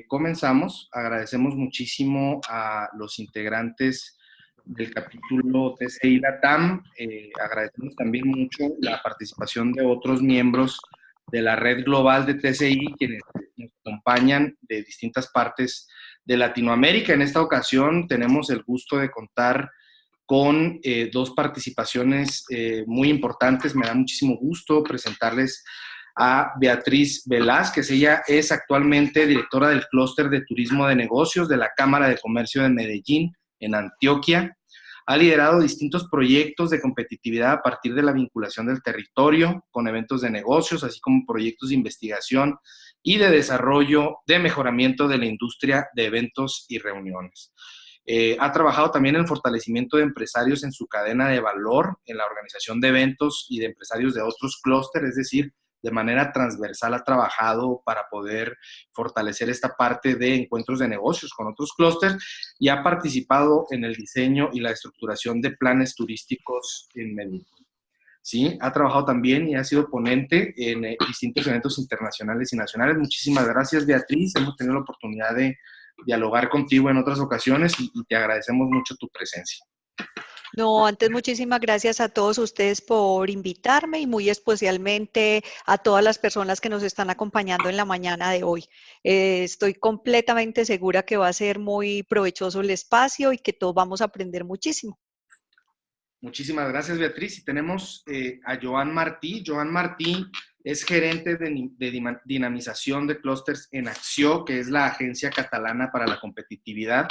comenzamos, agradecemos muchísimo a los integrantes del capítulo TCI Latam. Agradecemos también mucho la participación de otros miembros de la red global de TCI, quienes nos acompañan de distintas partes de Latinoamérica. En esta ocasión tenemos el gusto de contar con dos participaciones muy importantes. Me da muchísimo gusto presentarles a Beatriz Velázquez. Ella es actualmente directora del Clúster de Turismo de Negocios de la Cámara de Comercio de Medellín, en Antioquia. Ha liderado distintos proyectos de competitividad a partir de la vinculación del territorio con eventos de negocios, así como proyectos de investigación y de desarrollo de mejoramiento de la industria de eventos y reuniones. Ha trabajado también en el fortalecimiento de empresarios en su cadena de valor, en la organización de eventos y de empresarios de otros clústeres, es decir, de manera transversal ha trabajado para poder fortalecer esta parte de encuentros de negocios con otros clústeres y ha participado en el diseño y la estructuración de planes turísticos en Medellín. Sí, ha trabajado también y ha sido ponente en distintos eventos internacionales y nacionales. Muchísimas gracias, Beatriz. Hemos tenido la oportunidad de dialogar contigo en otras ocasiones y te agradecemos mucho tu presencia. No, antes muchísimas gracias a todos ustedes por invitarme y muy especialmente a todas las personas que nos están acompañando en la mañana de hoy. Estoy completamente segura que va a ser muy provechoso el espacio y que todos vamos a aprender muchísimo. Muchísimas gracias, Beatriz. Y tenemos a Joan Martí. Joan Martí es gerente de dinamización de clústeres en Acció, que es la agencia catalana para la competitividad,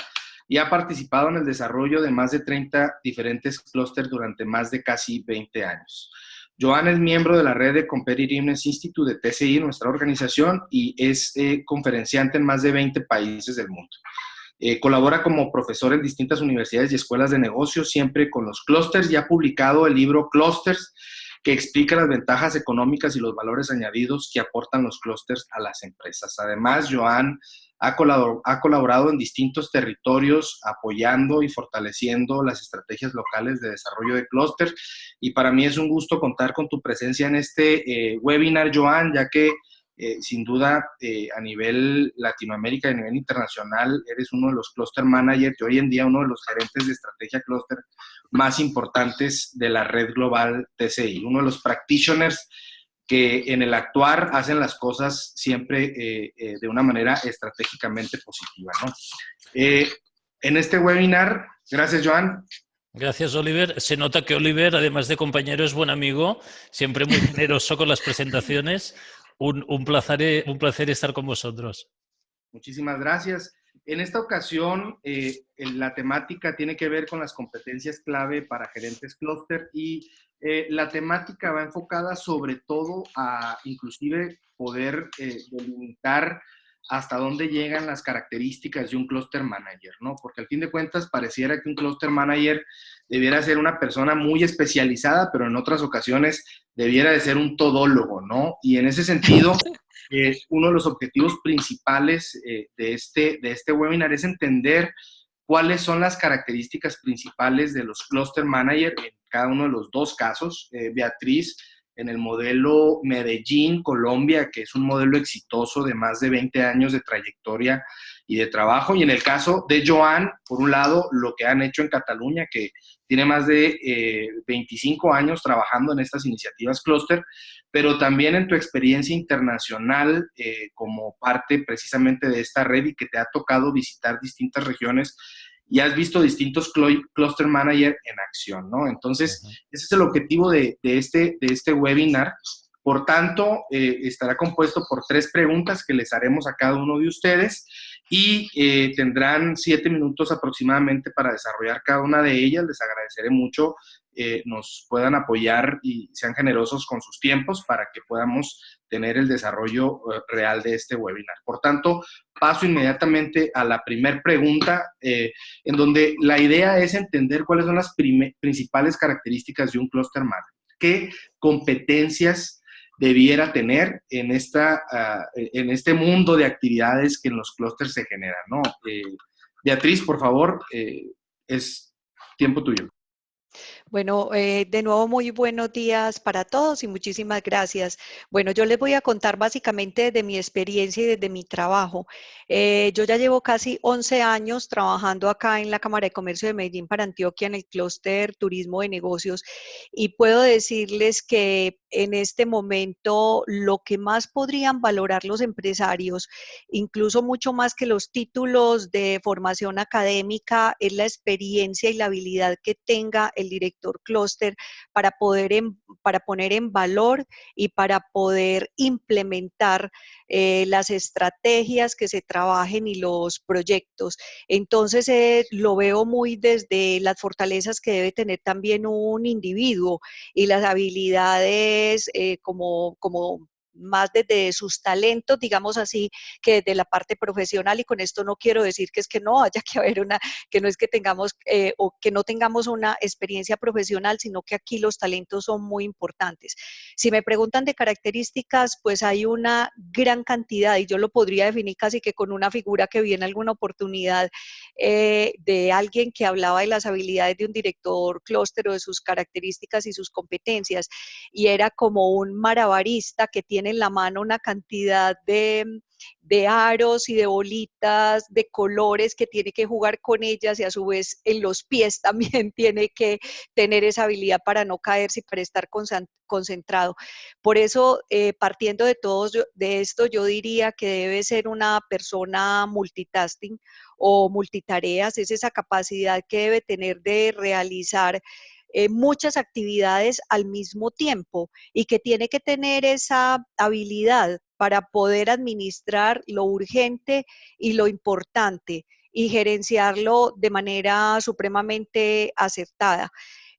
y ha participado en el desarrollo de más de 30 diferentes clústeres durante más de casi 20 años. Joan es miembro de la red de Competitiveness Institute de TCI, nuestra organización, y es conferenciante en más de 20 países del mundo. Colabora como profesor en distintas universidades y escuelas de negocios, siempre con los clústeres, y ha publicado el libro Clústeres, que explica las ventajas económicas y los valores añadidos que aportan los clústeres a las empresas. Además, Joan ha colaborado en distintos territorios apoyando y fortaleciendo las estrategias locales de desarrollo de clústeres, y para mí es un gusto contar con tu presencia en este webinar, Joan, ya que sin duda, a nivel Latinoamérica y a nivel internacional, eres uno de los cluster managers y hoy en día uno de los gerentes de estrategia clúster más importantes de la red global TCI, uno de los practitioners que en el actuar hacen las cosas siempre de una manera estratégicamente positiva, ¿no? En este webinar, gracias, Joan. Gracias, Oliver. Se nota que Oliver, además de compañero, es buen amigo, siempre muy generoso con las presentaciones. Un placer estar con vosotros. Muchísimas gracias. En esta ocasión, la temática tiene que ver con las competencias clave para gerentes clúster y la temática va enfocada sobre todo a inclusive poder delimitar hasta dónde llegan las características de un cluster manager, ¿no? Porque al fin de cuentas pareciera que un cluster manager debiera ser una persona muy especializada, pero en otras ocasiones debiera de ser un todólogo, ¿no? Y en ese sentido, uno de los objetivos principales de este webinar es entender cuáles son las características principales de los cluster manager en cada uno de los dos casos. Beatriz, en el modelo Medellín, Colombia, que es un modelo exitoso de más de 20 años de trayectoria y de trabajo. Y en el caso de Joan, por un lado, lo que han hecho en Cataluña, que tiene más de 25 años trabajando en estas iniciativas clúster, pero también en tu experiencia internacional como parte precisamente de esta red y que te ha tocado visitar distintas regiones y has visto distintos cluster manager en acción, ¿no? Entonces, ese es el objetivo de este webinar. Por tanto, estará compuesto por 3 preguntas que les haremos a cada uno de ustedes y tendrán 7 minutos aproximadamente para desarrollar cada una de ellas. Les agradeceré mucho nos puedan apoyar y sean generosos con sus tiempos para que podamos tener el desarrollo real de este webinar. Por tanto, paso inmediatamente a la primera pregunta, en donde la idea es entender cuáles son las principales características de un cluster manager. ¿Qué competencias debiera tener en este mundo de actividades que en los clústeres se generan, ¿no? Beatriz, por favor, es tiempo tuyo. Bueno, de nuevo muy buenos días para todos y muchísimas gracias. Bueno, yo les voy a contar básicamente de mi experiencia y desde mi trabajo. Yo ya llevo casi 11 años trabajando acá en la Cámara de Comercio de Medellín para Antioquia en el clúster Turismo de Negocios y puedo decirles que en este momento lo que más podrían valorar los empresarios, incluso mucho más que los títulos de formación académica, es la experiencia y la habilidad que tenga el director clúster para poner en valor y para poder implementar las estrategias que se trabajen y los proyectos. Entonces, lo veo muy desde las fortalezas que debe tener también un individuo y las habilidades como más desde sus talentos, digamos así, que desde la parte profesional, y con esto no quiero decir que es que no haya que haber que no es que tengamos o que no tengamos una experiencia profesional, sino que aquí los talentos son muy importantes. Si me preguntan de características, pues hay una gran cantidad y yo lo podría definir casi que con una figura que vi en alguna oportunidad de alguien que hablaba de las habilidades de un director clúster o de sus características y sus competencias, y era como un malabarista que tiene en la mano una cantidad de aros y de bolitas de colores que tiene que jugar con ellas y a su vez en los pies también tiene que tener esa habilidad para no caerse y para estar concentrado. Por eso, partiendo de esto, yo diría que debe ser una persona multitasking o multitareas, es esa capacidad que debe tener de realizar muchas actividades al mismo tiempo y que tiene que tener esa habilidad para poder administrar lo urgente y lo importante y gerenciarlo de manera supremamente acertada.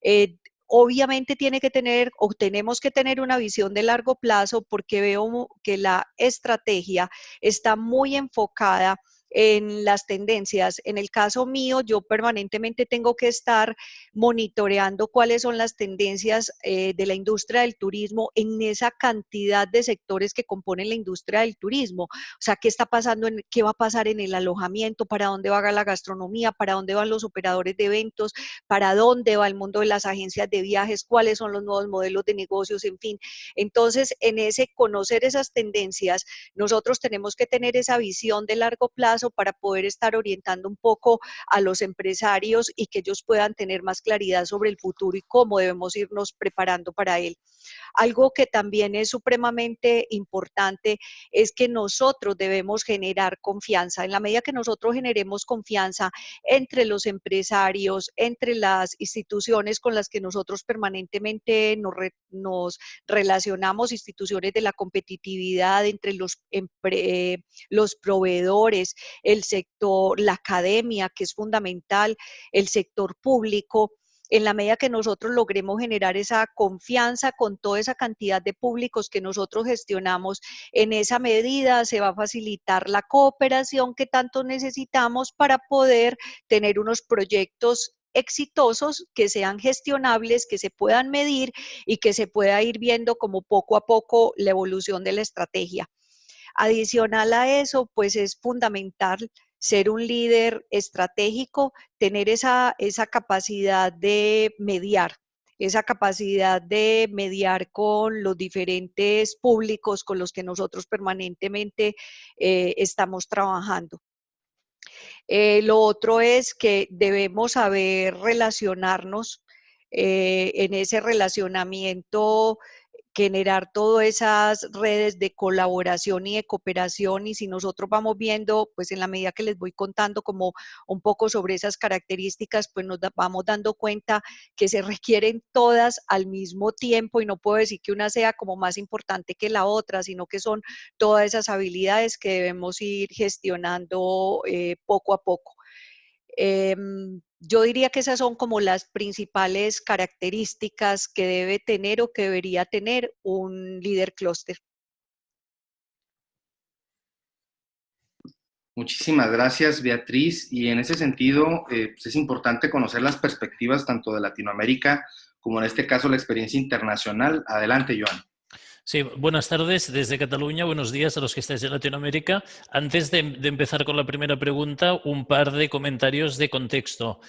Eh, Obviamente tiene que tener o tenemos que tener una visión de largo plazo porque veo que la estrategia está muy enfocada en las tendencias. En el caso mío, yo permanentemente tengo que estar monitoreando cuáles son las tendencias de la industria del turismo en esa cantidad de sectores que componen la industria del turismo. O sea, qué está pasando, qué va a pasar en el alojamiento, para dónde va la gastronomía, para dónde van los operadores de eventos, para dónde va el mundo de las agencias de viajes, cuáles son los nuevos modelos de negocios, en fin. Entonces, en ese conocer esas tendencias, nosotros tenemos que tener esa visión de largo plazo para poder estar orientando un poco a los empresarios y que ellos puedan tener más claridad sobre el futuro y cómo debemos irnos preparando para él. Algo que también es supremamente importante es que nosotros debemos generar confianza. En la medida que nosotros generemos confianza entre los empresarios, entre las instituciones con las que nosotros permanentemente nos relacionamos, instituciones de la competitividad, entre los proveedores, el sector, la academia, que es fundamental, el sector público, en la medida que nosotros logremos generar esa confianza con toda esa cantidad de públicos que nosotros gestionamos, en esa medida se va a facilitar la cooperación que tanto necesitamos para poder tener unos proyectos exitosos que sean gestionables, que se puedan medir y que se pueda ir viendo como poco a poco la evolución de la estrategia. Adicional a eso, pues es fundamental ser un líder estratégico, tener esa capacidad de mediar, esa capacidad de mediar con los diferentes públicos con los que nosotros permanentemente estamos trabajando. Lo otro es que debemos saber relacionarnos en ese relacionamiento, generar todas esas redes de colaboración y de cooperación, y si nosotros vamos viendo, pues en la medida que les voy contando como un poco sobre esas características, pues vamos dando cuenta que se requieren todas al mismo tiempo, y no puedo decir que una sea como más importante que la otra, sino que son todas esas habilidades que debemos ir gestionando poco a poco. Yo diría que esas son como las principales características que debe tener o que debería tener un líder clúster. Muchísimas gracias, Beatriz. Y en ese sentido, pues es importante conocer las perspectivas tanto de Latinoamérica como en este caso la experiencia internacional. Adelante, Joan. Sí, buenas tardes desde Cataluña, buenos días a los que estáis en Latinoamérica. Antes de empezar con la primera pregunta, un par de comentarios de contexto.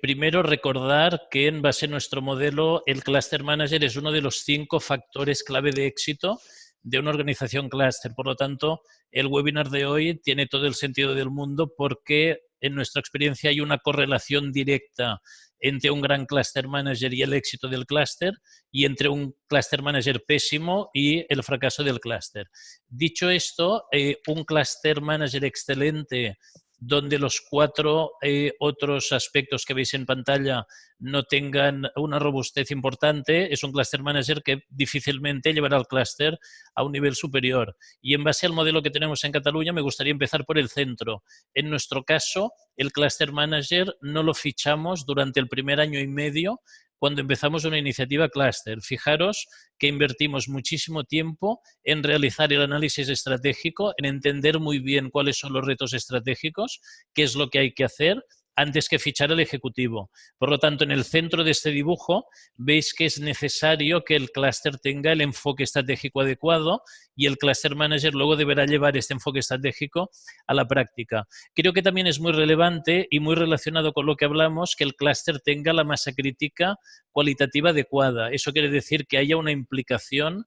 Primero, recordar que en base a nuestro modelo, el Cluster Manager es uno de los 5 factores clave de éxito de una organización clúster. Por lo tanto, el webinar de hoy tiene todo el sentido del mundo porque en nuestra experiencia hay una correlación directa entre un gran Cluster Manager y el éxito del clúster, y entre un Cluster Manager pésimo y el fracaso del clúster. Dicho esto, un Cluster Manager excelente donde los 4 otros aspectos que veis en pantalla no tengan una robustez importante, es un Cluster Manager que difícilmente llevará al clúster a un nivel superior. Y en base al modelo que tenemos en Cataluña, me gustaría empezar por el centro. En nuestro caso, el Cluster Manager no lo fichamos durante el primer año y medio cuando empezamos una iniciativa clúster. Fijaros que invertimos muchísimo tiempo en realizar el análisis estratégico, en entender muy bien cuáles son los retos estratégicos, qué es lo que hay que hacer antes que fichar al ejecutivo. Por lo tanto, en el centro de este dibujo veis que es necesario que el clúster tenga el enfoque estratégico adecuado y el Cluster Manager luego deberá llevar este enfoque estratégico a la práctica. Creo que también es muy relevante y muy relacionado con lo que hablamos que el clúster tenga la masa crítica cualitativa adecuada. Eso quiere decir que haya una implicación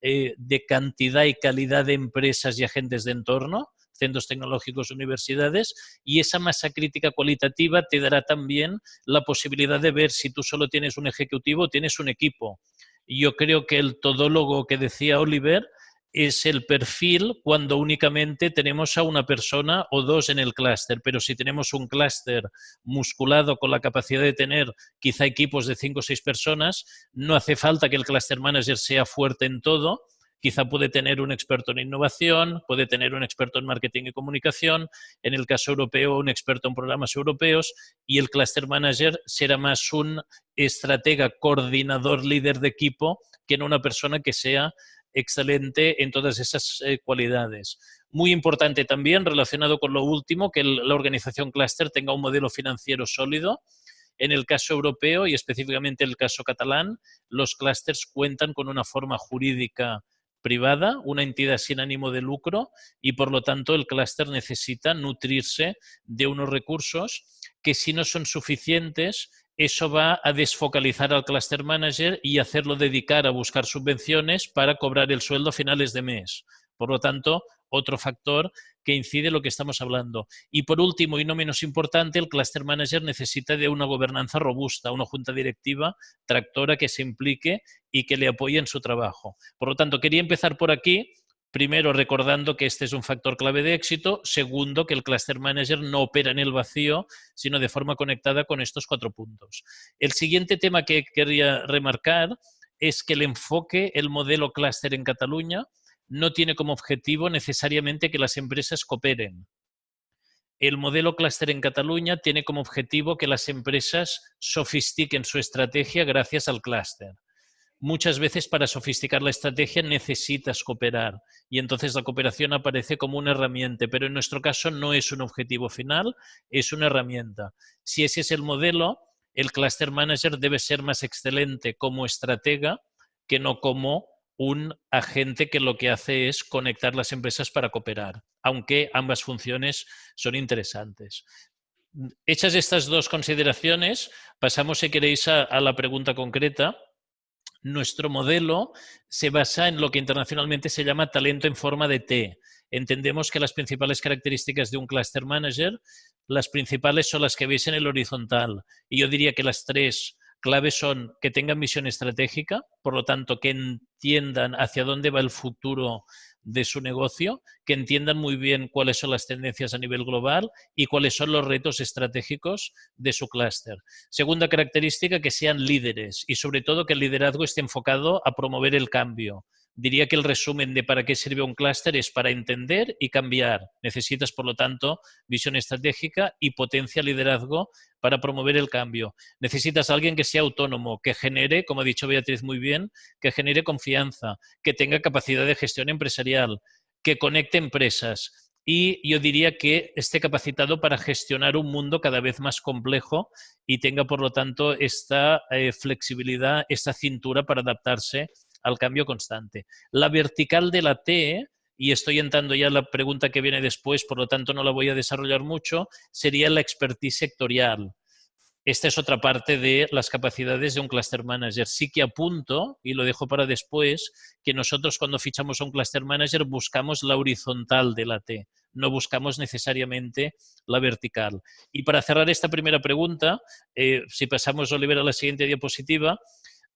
de cantidad y calidad de empresas y agentes de entorno, centros tecnológicos, universidades, y esa masa crítica cualitativa te dará también la posibilidad de ver si tú solo tienes un ejecutivo o tienes un equipo. Y yo creo que el todólogo que decía Oliver es el perfil cuando únicamente tenemos a una persona o dos en el clúster, pero si tenemos un clúster musculado con la capacidad de tener quizá equipos de 5 o 6 personas, no hace falta que el cluster manager sea fuerte en todo. Quizá puede tener un experto en innovación, puede tener un experto en marketing y comunicación, en el caso europeo un experto en programas europeos, y el cluster manager será más un estratega, coordinador, líder de equipo, que no una persona que sea excelente en todas esas cualidades. Muy importante también, relacionado con lo último, que la organización clúster tenga un modelo financiero sólido. En el caso europeo y específicamente en el caso catalán, los clústers cuentan con una forma jurídica privada, una entidad sin ánimo de lucro, y por lo tanto el clúster necesita nutrirse de unos recursos que, si no son suficientes, eso va a desfocalizar al cluster manager y hacerlo dedicar a buscar subvenciones para cobrar el sueldo a finales de mes. Por lo tanto, otro factor que incide en lo que estamos hablando. Y por último, y no menos importante, el cluster manager necesita de una gobernanza robusta, una junta directiva tractora que se implique y que le apoye en su trabajo. Por lo tanto, quería empezar por aquí. Primero, recordando que este es un factor clave de éxito. Segundo, que el Cluster Manager no opera en el vacío, sino de forma conectada con estos 4 puntos. El siguiente tema que quería remarcar es que el enfoque, el modelo clúster en Cataluña, no tiene como objetivo necesariamente que las empresas cooperen. El modelo clúster en Cataluña tiene como objetivo que las empresas sofistiquen su estrategia gracias al clúster. Muchas veces para sofisticar la estrategia necesitas cooperar y entonces la cooperación aparece como una herramienta, pero en nuestro caso no es un objetivo final, es una herramienta. Si ese es el modelo, el Cluster Manager debe ser más excelente como estratega que no como un agente que lo que hace es conectar las empresas para cooperar, aunque ambas funciones son interesantes. Hechas estas 2 consideraciones, pasamos, si queréis, a la pregunta concreta. Nuestro modelo se basa en lo que internacionalmente se llama talento en forma de T. Entendemos que las principales características de un cluster manager, las principales son las que veis en el horizontal. Y yo diría que las 3 claves son que tengan visión estratégica, por lo tanto, que entiendan hacia dónde va el futuro de su negocio, que entiendan muy bien cuáles son las tendencias a nivel global y cuáles son los retos estratégicos de su clúster. Segunda característica, que sean líderes y sobre todo que el liderazgo esté enfocado a promover el cambio. Diría que el resumen de para qué sirve un clúster es para entender y cambiar. Necesitas, por lo tanto, visión estratégica y potencia liderazgo para promover el cambio. Necesitas a alguien que sea autónomo, que genere, como ha dicho Beatriz muy bien, que genere confianza, que tenga capacidad de gestión empresarial, que conecte empresas. Y yo diría que esté capacitado para gestionar un mundo cada vez más complejo y tenga, por lo tanto, esta flexibilidad, esta cintura para adaptarse al cambio constante. La vertical de la T, y estoy entrando ya a la pregunta que viene después, por lo tanto no la voy a desarrollar mucho, sería la expertise sectorial. Esta es otra parte de las capacidades de un cluster manager. Sí que apunto, y lo dejo para después, que nosotros cuando fichamos a un cluster manager buscamos la horizontal de la T, no buscamos necesariamente la vertical. Y para cerrar esta primera pregunta, si pasamos, Oliver, a la siguiente diapositiva,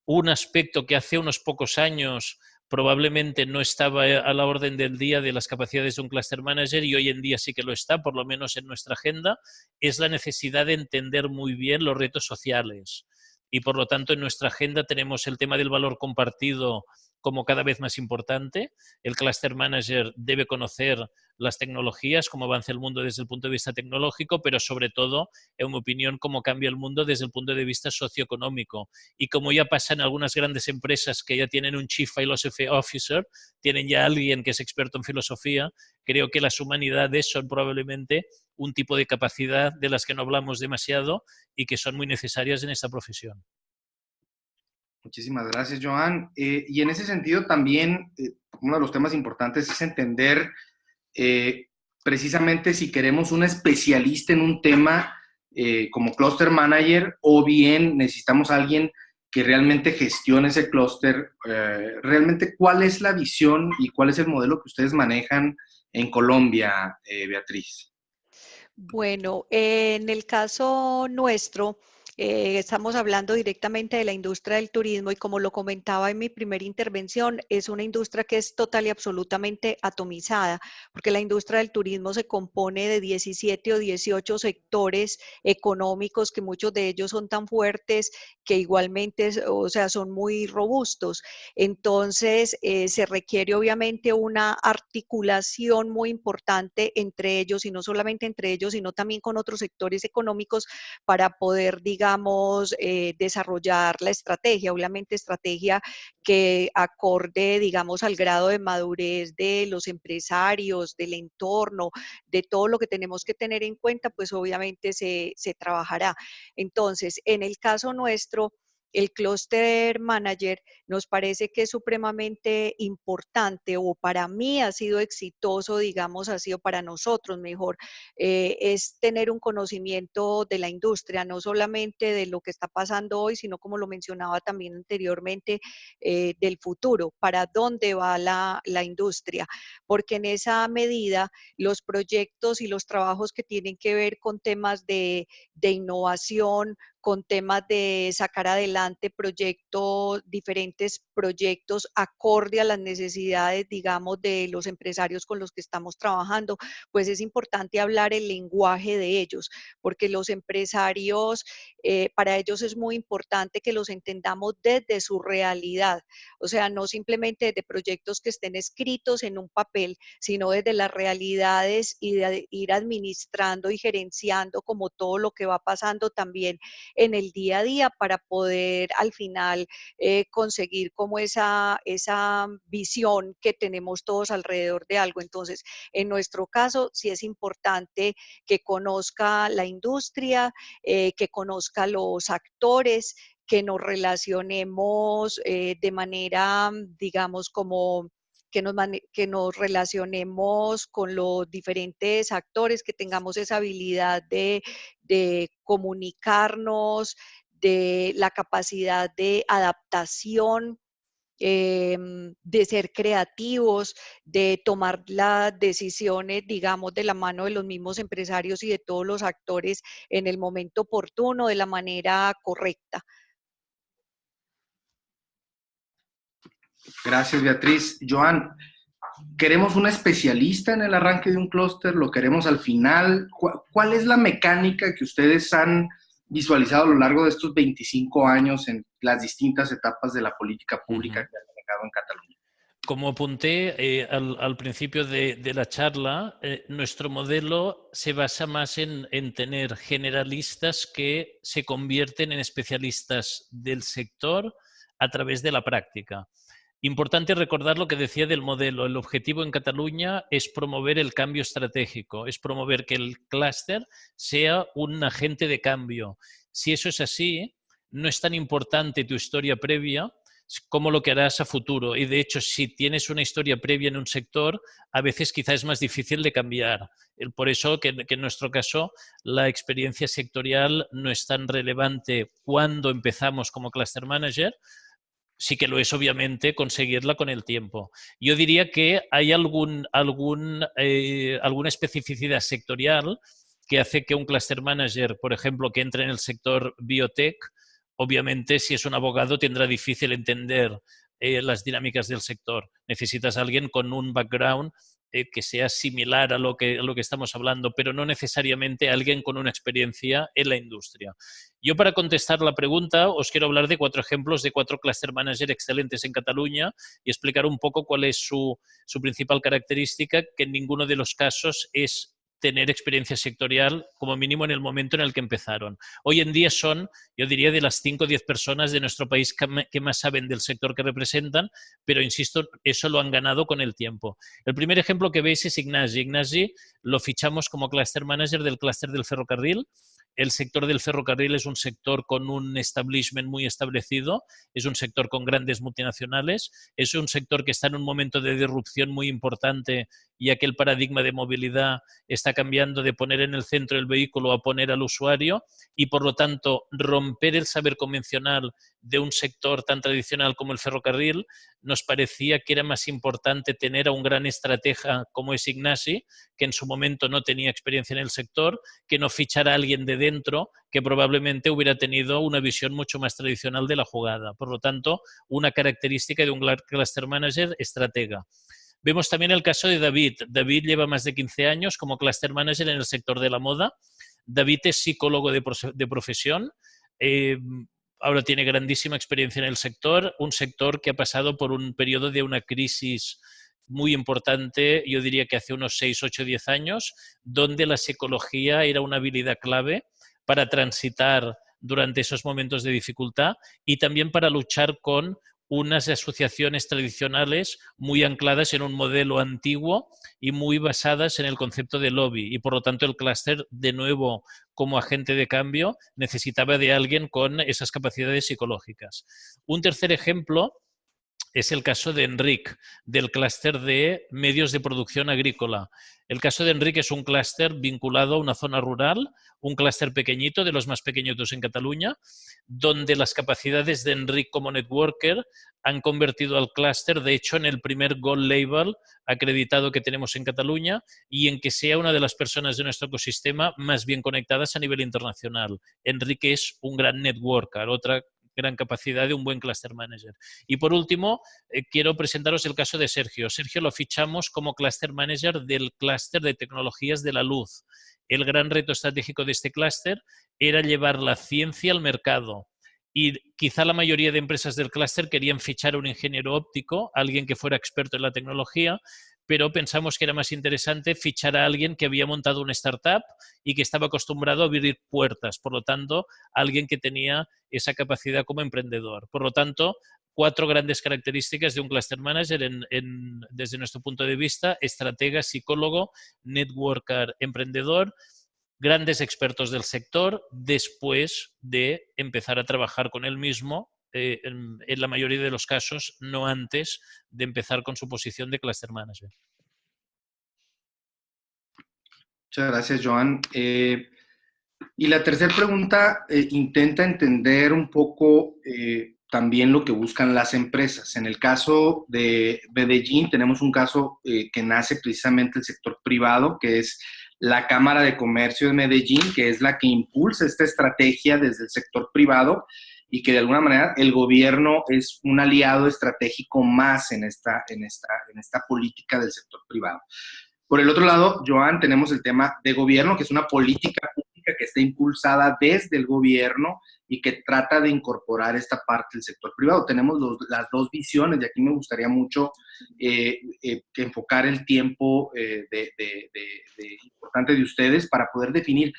un aspecto que hace unos pocos años probablemente no estaba a la orden del día de las capacidades de un cluster manager y hoy en día sí que lo está, por lo menos en nuestra agenda, es la necesidad de entender muy bien los retos sociales. Y por lo tanto en nuestra agenda tenemos el tema del valor compartido como cada vez más importante. El cluster manager debe conocer las tecnologías, cómo avanza el mundo desde el punto de vista tecnológico, pero sobre todo, en mi opinión, cómo cambia el mundo desde el punto de vista socioeconómico. Y como ya pasa en algunas grandes empresas que ya tienen un Chief Philosophy Officer, tienen ya alguien que es experto en filosofía, creo que las humanidades son probablemente un tipo de capacidad de las que no hablamos demasiado y que son muy necesarias en esta profesión. Muchísimas gracias, Joan. Y en ese sentido también, uno de los temas importantes es entender precisamente si queremos un especialista en un tema como cluster manager o bien necesitamos a alguien que realmente gestione ese clúster. Realmente, ¿cuál es la visión y cuál es el modelo que ustedes manejan en Colombia, Beatriz? Bueno, en el caso nuestro, estamos hablando directamente de la industria del turismo y como lo comentaba en mi primera intervención, es una industria que es total y absolutamente atomizada, porque la industria del turismo se compone de 17 o 18 sectores económicos que muchos de ellos son tan fuertes que igualmente, o sea, son muy robustos. Entonces, se requiere obviamente una articulación muy importante entre ellos y no solamente entre ellos, sino también con otros sectores económicos para poder, digamos, desarrollar la estrategia, obviamente estrategia que acorde, digamos, al grado de madurez de los empresarios, del entorno, de todo lo que tenemos que tener en cuenta, pues obviamente se trabajará. Entonces, en el caso nuestro, el Cluster Manager nos parece que es supremamente importante o para mí ha sido exitoso, digamos, ha sido para nosotros mejor, es tener un conocimiento de la industria, no solamente de lo que está pasando hoy, sino como lo mencionaba también anteriormente, del futuro, para dónde va la industria, porque en esa medida los proyectos y los trabajos que tienen que ver con temas de innovación, con temas de sacar adelante proyectos, diferentes proyectos acorde a las necesidades, digamos, de los empresarios con los que estamos trabajando, pues es importante hablar el lenguaje de ellos, porque los empresarios, para ellos es muy importante que los entendamos desde su realidad, o sea, no simplemente desde proyectos que estén escritos en un papel, sino desde las realidades y de ir administrando y gerenciando como todo lo que va pasando también en el día a día para poder al final conseguir como esa visión que tenemos todos alrededor de algo. Entonces, en nuestro caso, sí es importante que conozca la industria, que conozca los actores, que nos relacionemos de manera, digamos, como que nos relacionemos con los diferentes actores, que tengamos esa habilidad de comunicarnos, de la capacidad de adaptación, de ser creativos, de tomar las decisiones, digamos, de la mano de los mismos empresarios y de todos los actores en el momento oportuno, de la manera correcta. Gracias, Beatriz. Joan, ¿queremos un especialista en el arranque de un clúster? ¿Lo queremos al final? ¿Cuál es la mecánica que ustedes han visualizado a lo largo de estos 25 años en las distintas etapas de la política pública que han manejado en Cataluña? Como apunté al principio de la charla, nuestro modelo se basa más en tener generalistas que se convierten en especialistas del sector a través de la práctica. Importante recordar lo que decía del modelo. El objetivo en Cataluña es promover el cambio estratégico, es promover que el clúster sea un agente de cambio. Si eso es así, no es tan importante tu historia previa, cómo lo que harás a futuro. Y de hecho, si tienes una historia previa en un sector, a veces quizás es más difícil de cambiar. Por eso que en nuestro caso la experiencia sectorial no es tan relevante cuando empezamos como cluster manager. Sí que lo es, obviamente, conseguirla con el tiempo. Yo diría que hay alguna especificidad sectorial que hace que un cluster manager, por ejemplo, que entre en el sector biotech, obviamente, si es un abogado, tendrá difícil entender las dinámicas del sector. Necesitas a alguien con un background que sea similar a lo que estamos hablando, pero no necesariamente alguien con una experiencia en la industria. Yo, para contestar la pregunta, os quiero hablar de 4 ejemplos de 4 cluster manager excelentes en Cataluña y explicar un poco cuál es su principal característica, que en ninguno de los casos es tener experiencia sectorial, como mínimo en el momento en el que empezaron. Hoy en día son, yo diría, de las 5 o 10 personas de nuestro país que más saben del sector que representan, pero insisto, eso lo han ganado con el tiempo. El primer ejemplo que veis es Ignasi. Ignasi lo fichamos como cluster manager del clúster del ferrocarril. El sector del ferrocarril es un sector con un establishment muy establecido, es un sector con grandes multinacionales, es un sector que está en un momento de disrupción muy importante, ya que el paradigma de movilidad está cambiando de poner en el centro el vehículo a poner al usuario y, por lo tanto, romper el saber convencional de un sector tan tradicional como el ferrocarril. Nos parecía que era más importante tener a un gran estratega como es Ignasi, que en su momento no tenía experiencia en el sector, que no fichar a alguien de dentro que probablemente hubiera tenido una visión mucho más tradicional de la jugada. Por lo tanto, una característica de un cluster manager estratega. Vemos también el caso de David. David lleva más de 15 años como cluster manager en el sector de la moda. David es psicólogo de profesión. Ahora tiene grandísima experiencia en el sector, un sector que ha pasado por un periodo de una crisis muy importante, yo diría que hace unos 6, 8, 10 años, donde la psicología era una habilidad clave para transitar durante esos momentos de dificultad y también para luchar con unas asociaciones tradicionales muy ancladas en un modelo antiguo y muy basadas en el concepto de lobby. Y por lo tanto el clúster, de nuevo, como agente de cambio, necesitaba de alguien con esas capacidades psicológicas. Un tercer ejemplo es el caso de Enric, del clúster de medios de producción agrícola. El caso de Enric es un clúster vinculado a una zona rural, un clúster pequeñito, de los más pequeñitos en Cataluña, donde las capacidades de Enric como networker han convertido al clúster, de hecho, en el primer Gold Label acreditado que tenemos en Cataluña y en que sea una de las personas de nuestro ecosistema más bien conectadas a nivel internacional. Enric es un gran networker, otra gran capacidad de un buen cluster manager. Y por último, quiero presentaros el caso de Sergio. Sergio lo fichamos como cluster manager del clúster de tecnologías de la luz. El gran reto estratégico de este clúster era llevar la ciencia al mercado. Y quizá la mayoría de empresas del clúster querían fichar a un ingeniero óptico, alguien que fuera experto en la tecnología, pero pensamos que era más interesante fichar a alguien que había montado una startup y que estaba acostumbrado a abrir puertas. Por lo tanto, alguien que tenía esa capacidad como emprendedor. Por lo tanto, 4 grandes características de un cluster manager desde nuestro punto de vista: estratega, psicólogo, networker, emprendedor, grandes expertos del sector, después de empezar a trabajar con él mismo, en la mayoría de los casos, no antes de empezar con su posición de cluster manager. Muchas gracias, Joan. Y la tercera pregunta intenta entender un poco también lo que buscan las empresas. En el caso de Medellín tenemos un caso que nace precisamente el sector privado, que es la Cámara de Comercio de Medellín, que es la que impulsa esta estrategia desde el sector privado y que de alguna manera el gobierno es un aliado estratégico más en esta política del sector privado. Por el otro lado, Joan, tenemos el tema de gobierno, que es una política pública que está impulsada desde el gobierno y que trata de incorporar esta parte del sector privado. Tenemos las dos visiones y aquí me gustaría mucho enfocar el tiempo importante de ustedes para poder definir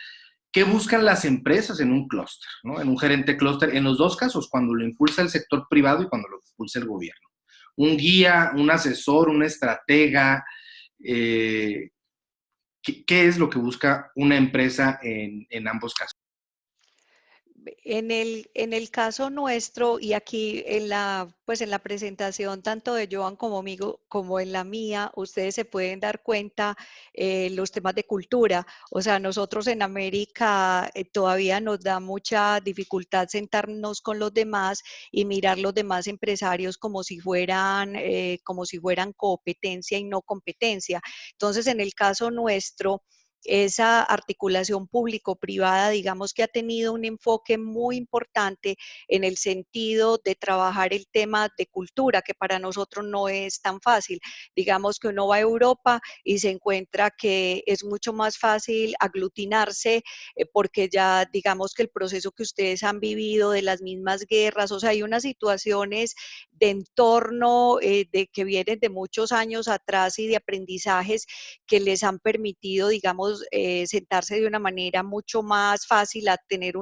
qué buscan las empresas en un clúster, ¿no? En un gerente clúster, en los dos casos, cuando lo impulsa el sector privado y cuando lo impulsa el gobierno. Un guía, un asesor, un estratega. ¿Qué es lo que busca una empresa en ambos casos? En el caso nuestro, y aquí en pues en la presentación tanto de Joan como conmigo, como en la mía, ustedes se pueden dar cuenta los temas de cultura. O sea, nosotros en América todavía nos da mucha dificultad sentarnos con los demás y mirar los demás empresarios como si fueran competencia y no competencia. Entonces, en el caso nuestro, esa articulación público-privada, digamos que ha tenido un enfoque muy importante en el sentido de trabajar el tema de cultura, que para nosotros no es tan fácil. Digamos que uno va a Europa y se encuentra que es mucho más fácil aglutinarse porque ya digamos que el proceso que ustedes han vivido de las mismas guerras, o sea, hay unas situaciones de entorno que vienen de muchos años atrás y de aprendizajes que les han permitido, digamos, sentarse de una manera mucho más fácil a tener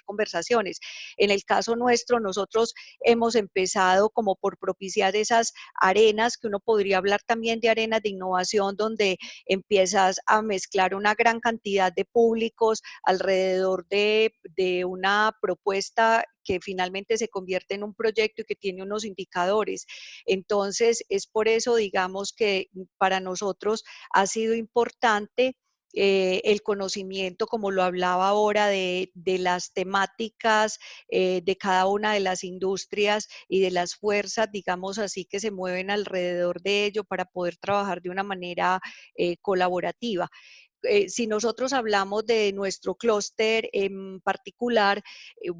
conversaciones. En el caso nuestro, nosotros hemos empezado como por propiciar esas arenas, que uno podría hablar también de arenas de innovación, donde empiezas a mezclar una gran cantidad de públicos alrededor de una propuesta que finalmente se convierte en un proyecto y que tiene unos indicadores. Entonces, es por eso, digamos, que para nosotros ha sido importante el conocimiento, como lo hablaba ahora, de las temáticas de cada una de las industrias y de las fuerzas, digamos así, que se mueven alrededor de ello para poder trabajar de una manera colaborativa. Si nosotros hablamos de nuestro clúster en particular,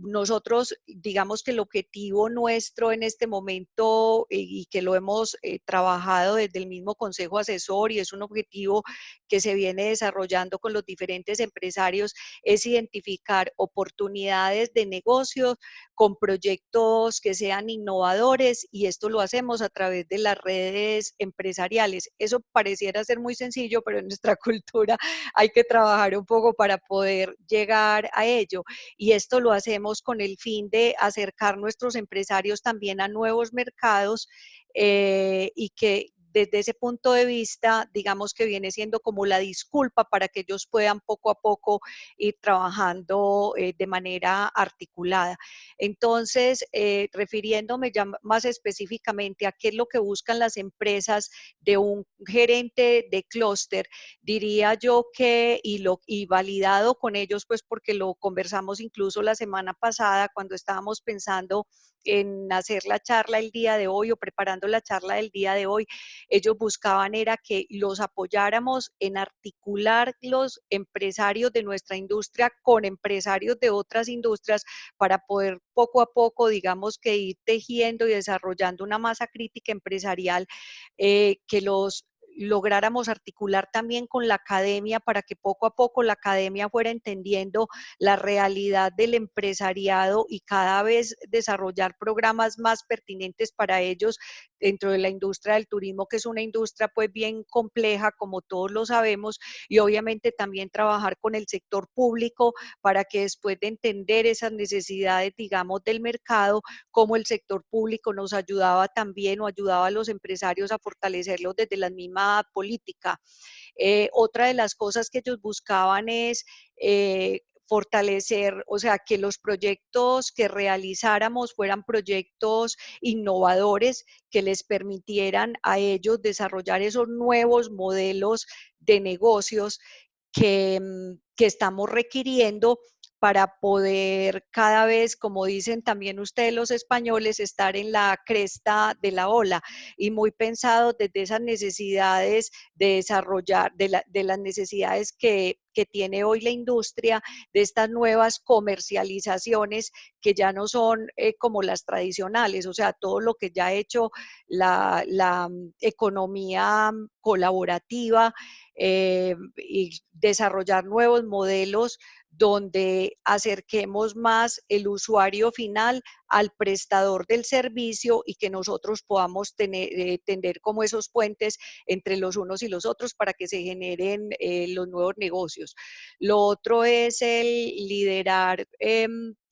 nosotros digamos que el objetivo nuestro en este momento y que lo hemos trabajado desde el mismo Consejo Asesor y es un objetivo que se viene desarrollando con los diferentes empresarios, es identificar oportunidades de negocios con proyectos que sean innovadores y esto lo hacemos a través de las redes empresariales. Eso pareciera ser muy sencillo, pero en nuestra cultura hay que trabajar un poco para poder llegar a ello. Y esto lo hacemos con el fin de acercar nuestros empresarios también a nuevos mercados y que desde ese punto de vista, digamos que viene siendo como la disculpa para que ellos puedan poco a poco ir trabajando de manera articulada. Entonces, refiriéndome ya más específicamente a qué es lo que buscan las empresas de un gerente de clúster, diría yo que, y validado con ellos, pues porque lo conversamos incluso la semana pasada cuando estábamos pensando en hacer la charla el día de hoy o preparando la charla del día de hoy, ellos buscaban era que los apoyáramos en articular los empresarios de nuestra industria con empresarios de otras industrias para poder poco a poco, digamos que ir tejiendo y desarrollando una masa crítica empresarial que los lográramos articular también con la academia para que poco a poco la academia fuera entendiendo la realidad del empresariado y cada vez desarrollar programas más pertinentes para ellos dentro de la industria del turismo, que es una industria pues bien compleja, como todos lo sabemos, y obviamente también trabajar con el sector público para que después de entender esas necesidades, digamos, del mercado, como el sector público nos ayudaba también o ayudaba a los empresarios a fortalecerlos desde la misma política. Otra de las cosas que ellos buscaban es fortalecer, o sea, que los proyectos que realizáramos fueran proyectos innovadores que les permitieran a ellos desarrollar esos nuevos modelos de negocios que estamos requiriendo para poder cada vez, como dicen también ustedes los españoles, estar en la cresta de la ola y muy pensado desde esas necesidades de desarrollar, de las necesidades que tiene hoy la industria, de estas nuevas comercializaciones que ya no son como las tradicionales, o sea, todo lo que ya ha hecho la economía colaborativa y desarrollar nuevos modelos donde acerquemos más el usuario final al prestador del servicio y que nosotros podamos tender como esos puentes entre los unos y los otros para que se generen los nuevos negocios. Lo otro es el liderar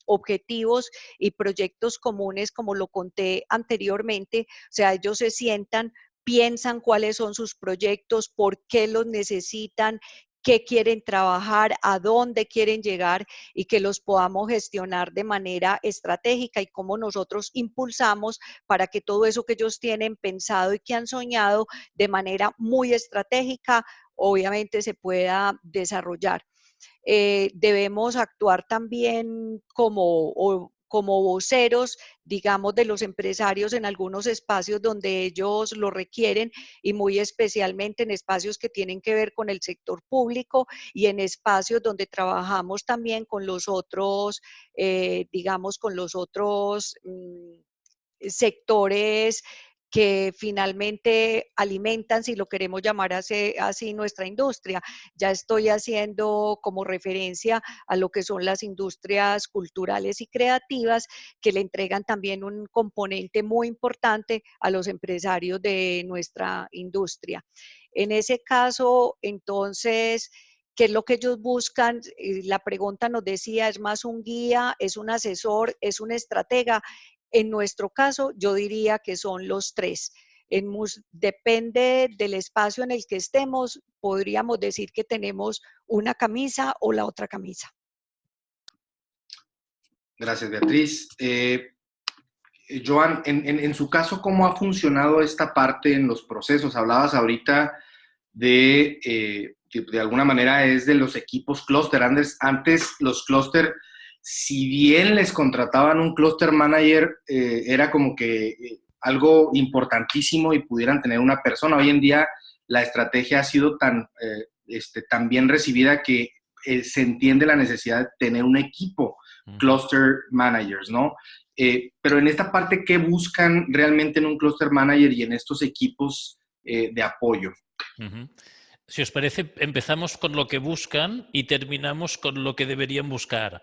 objetivos y proyectos comunes, como lo conté anteriormente, o sea, ellos se sientan, piensan cuáles son sus proyectos, por qué los necesitan, qué quieren trabajar, a dónde quieren llegar y que los podamos gestionar de manera estratégica y cómo nosotros impulsamos para que todo eso que ellos tienen pensado y que han soñado de manera muy estratégica, obviamente se pueda desarrollar. Debemos actuar también como voceros, digamos, de los empresarios en algunos espacios donde ellos lo requieren y muy especialmente en espacios que tienen que ver con el sector público y en espacios donde trabajamos también con los otros, digamos, con los otros sectores que finalmente alimentan, si lo queremos llamar así, nuestra industria. Ya estoy haciendo como referencia a lo que son las industrias culturales y creativas, que le entregan también un componente muy importante a los empresarios de nuestra industria. En ese caso, entonces, ¿qué es lo que ellos buscan? La pregunta nos decía, ¿es más un guía, es un asesor, es un estratega? En nuestro caso, yo diría que son los tres. Depende del espacio en el que estemos, podríamos decir que tenemos una camisa o la otra camisa. Gracias, Beatriz. Joan, en su caso, ¿cómo ha funcionado esta parte en los procesos? Hablabas ahorita que de alguna manera es de los equipos clúster. Antes los clúster, si bien les contrataban un cluster manager, era como que algo importantísimo y pudieran tener una persona. Hoy en día la estrategia ha sido tan bien recibida que se entiende la necesidad de tener un equipo cluster managers, ¿no? Pero en esta parte, ¿qué buscan realmente en un cluster manager y en estos equipos de apoyo? Si os parece, empezamos con lo que buscan y terminamos con lo que deberían buscar.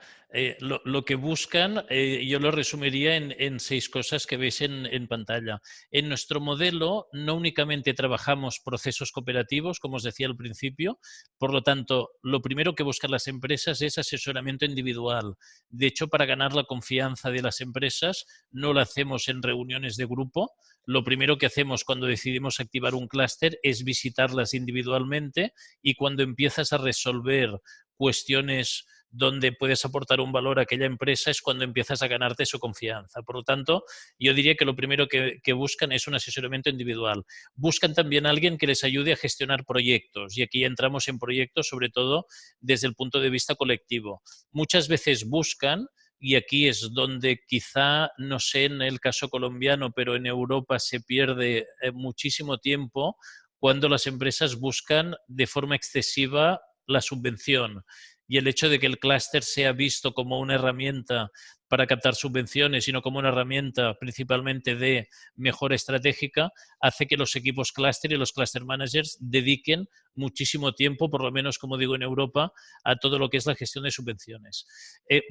Lo que buscan, yo lo resumiría en 6 cosas que veis en pantalla. En nuestro modelo no únicamente trabajamos procesos cooperativos, como os decía al principio, por lo tanto, lo primero que buscan las empresas es asesoramiento individual. De hecho, para ganar la confianza de las empresas, no lo hacemos en reuniones de grupo. Lo primero que hacemos cuando decidimos activar un clúster es visitarlas individualmente y cuando empiezas a resolver cuestiones donde puedes aportar un valor a aquella empresa es cuando empiezas a ganarte su confianza. Por lo tanto, yo diría que lo primero que buscan es un asesoramiento individual. Buscan también a alguien que les ayude a gestionar proyectos y aquí entramos en proyectos sobre todo desde el punto de vista colectivo. Muchas veces buscan, y aquí es donde quizá, no sé en el caso colombiano, pero en Europa se pierde muchísimo tiempo cuando las empresas buscan de forma excesiva la subvención. Y el hecho de que el clúster sea visto como una herramienta para captar subvenciones, sino como una herramienta principalmente de mejora estratégica, hace que los equipos clúster y los cluster managers dediquen muchísimo tiempo, por lo menos como digo en Europa, a todo lo que es la gestión de subvenciones.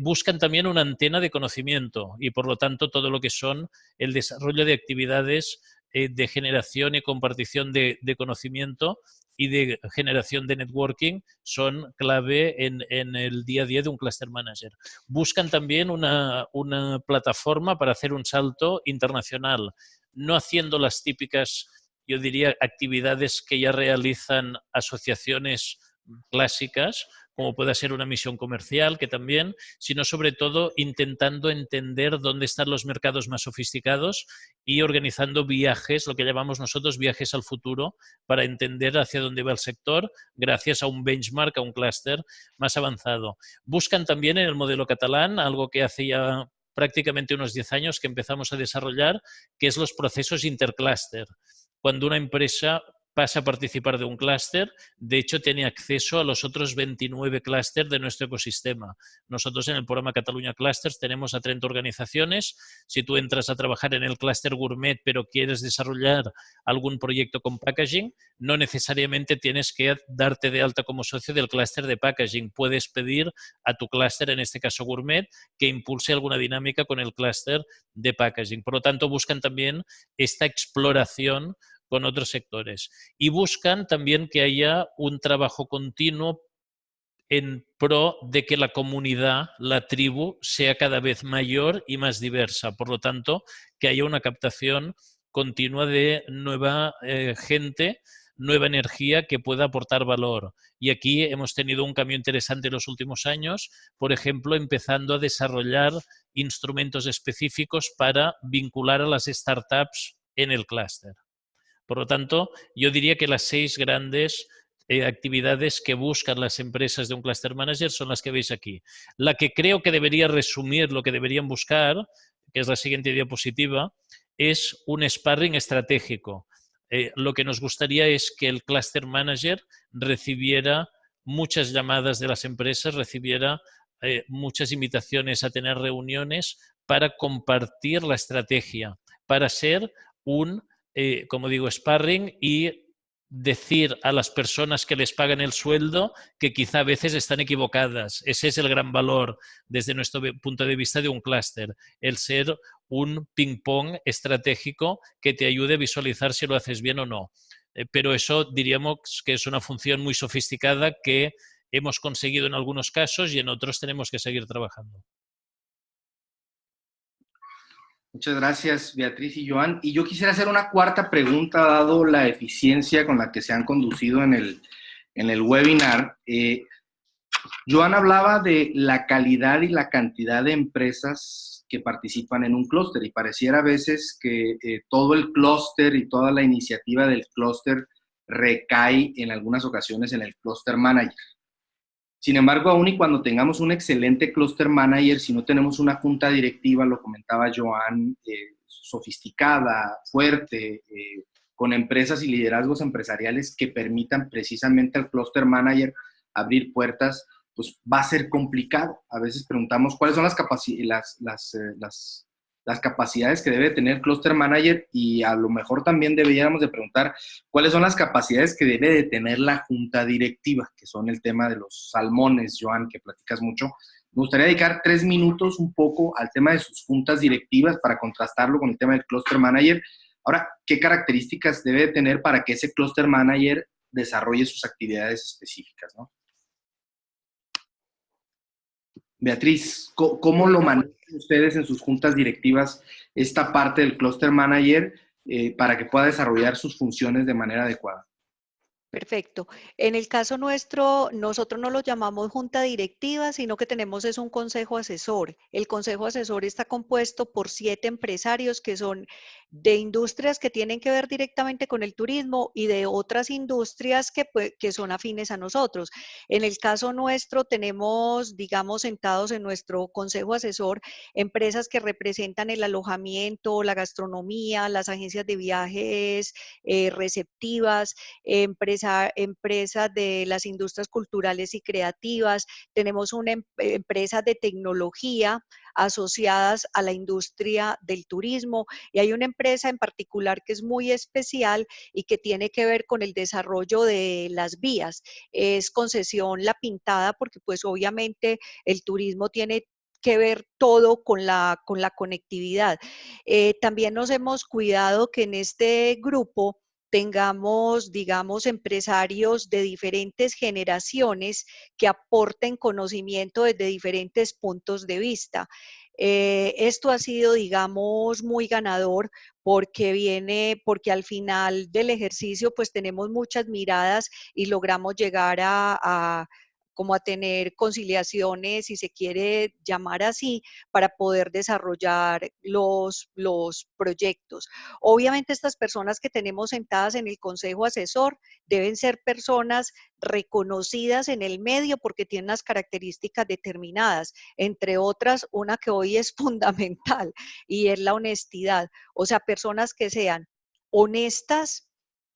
Buscan también una antena de conocimiento y por lo tanto todo lo que son el desarrollo de actividades de generación y compartición de conocimiento y de generación de networking son clave en el día a día de un cluster manager. Buscan también una plataforma para hacer un salto internacional, no haciendo las típicas, yo diría, actividades que ya realizan asociaciones clásicas, como pueda ser una misión comercial, que también, sino sobre todo intentando entender dónde están los mercados más sofisticados y organizando viajes, lo que llamamos nosotros viajes al futuro, para entender hacia dónde va el sector gracias a un benchmark, a un clúster más avanzado. Buscan también en el modelo catalán, algo que hace ya prácticamente unos 10 años que empezamos a desarrollar, que es los procesos interclúster. Cuando una empresa pasa a participar de un clúster, de hecho tiene acceso a los otros 29 clústeres de nuestro ecosistema. Nosotros en el programa Cataluña Clusters tenemos a 30 organizaciones. Si tú entras a trabajar en el clúster gourmet pero quieres desarrollar algún proyecto con packaging, no necesariamente tienes que darte de alta como socio del clúster de packaging. Puedes pedir a tu clúster, en este caso gourmet, que impulse alguna dinámica con el clúster de packaging. Por lo tanto, buscan también esta exploración con otros sectores. Y buscan también que haya un trabajo continuo en pro de que la comunidad, la tribu, sea cada vez mayor y más diversa. Por lo tanto, que haya una captación continua de nueva gente, nueva energía que pueda aportar valor. Y aquí hemos tenido un cambio interesante en los últimos años, por ejemplo, empezando a desarrollar instrumentos específicos para vincular a las startups en el clúster. Por lo tanto, yo diría que las 6 grandes actividades que buscan las empresas de un Cluster Manager son las que veis aquí. La que creo que debería resumir lo que deberían buscar, que es la siguiente diapositiva, es un sparring estratégico. Lo que nos gustaría es que el Cluster Manager recibiera muchas llamadas de las empresas, recibiera muchas invitaciones a tener reuniones para compartir la estrategia, para ser un, como digo, sparring y decir a las personas que les pagan el sueldo que quizá a veces están equivocadas. Ese es el gran valor desde nuestro punto de vista de un clúster, el ser un ping-pong estratégico que te ayude a visualizar si lo haces bien o no. Pero eso diríamos que es una función muy sofisticada que hemos conseguido en algunos casos y en otros tenemos que seguir trabajando. Muchas gracias, Beatriz y Joan. Y yo quisiera hacer una cuarta pregunta, dado la eficiencia con la que se han conducido en el webinar. Joan hablaba de la calidad y la cantidad de empresas que participan en un clúster y pareciera a veces que todo el clúster y toda la iniciativa del clúster recae en algunas ocasiones en el clúster manager. Sin embargo, aún y cuando tengamos un excelente cluster manager, si no tenemos una junta directiva, lo comentaba Joan, sofisticada, fuerte, con empresas y liderazgos empresariales que permitan precisamente al cluster manager abrir puertas, pues va a ser complicado. A veces preguntamos cuáles son las capacidades que debe tener Cluster Manager y a lo mejor también deberíamos de preguntar cuáles son las capacidades que debe de tener la junta directiva, que son el tema de los salmones, Joan, que platicas mucho. Me gustaría dedicar 3 minutos un poco al tema de sus juntas directivas para contrastarlo con el tema del Cluster Manager. Ahora, ¿qué características debe de tener para que ese Cluster Manager desarrolle sus actividades específicas, ¿no? Beatriz, ¿cómo lo manejan ustedes en sus juntas directivas esta parte del Cluster Manager para que pueda desarrollar sus funciones de manera adecuada? Perfecto. En el caso nuestro, nosotros no lo llamamos junta directiva, sino que tenemos es un consejo asesor. El consejo asesor está compuesto por 7 empresarios que son de industrias que tienen que ver directamente con el turismo y de otras industrias que son afines a nosotros. En el caso nuestro tenemos, digamos, sentados en nuestro consejo asesor, empresas que representan el alojamiento, la gastronomía, las agencias de viajes receptivas, empresas de las industrias culturales y creativas, tenemos una empresa de tecnología asociadas a la industria del turismo y hay una empresa en particular que es muy especial y que tiene que ver con el desarrollo de las vías. Es Concesión La Pintada porque pues obviamente el turismo tiene que ver todo con la conectividad. También nos hemos cuidado que en este grupo tengamos, digamos, empresarios de diferentes generaciones que aporten conocimiento desde diferentes puntos de vista. Esto ha sido, digamos, muy ganador porque al final del ejercicio pues tenemos muchas miradas y logramos llegar como a tener conciliaciones, si se quiere llamar así, para poder desarrollar los proyectos. Obviamente estas personas que tenemos sentadas en el consejo asesor deben ser personas reconocidas en el medio porque tienen unas características determinadas, entre otras una que hoy es fundamental y es la honestidad. O sea, personas que sean honestas,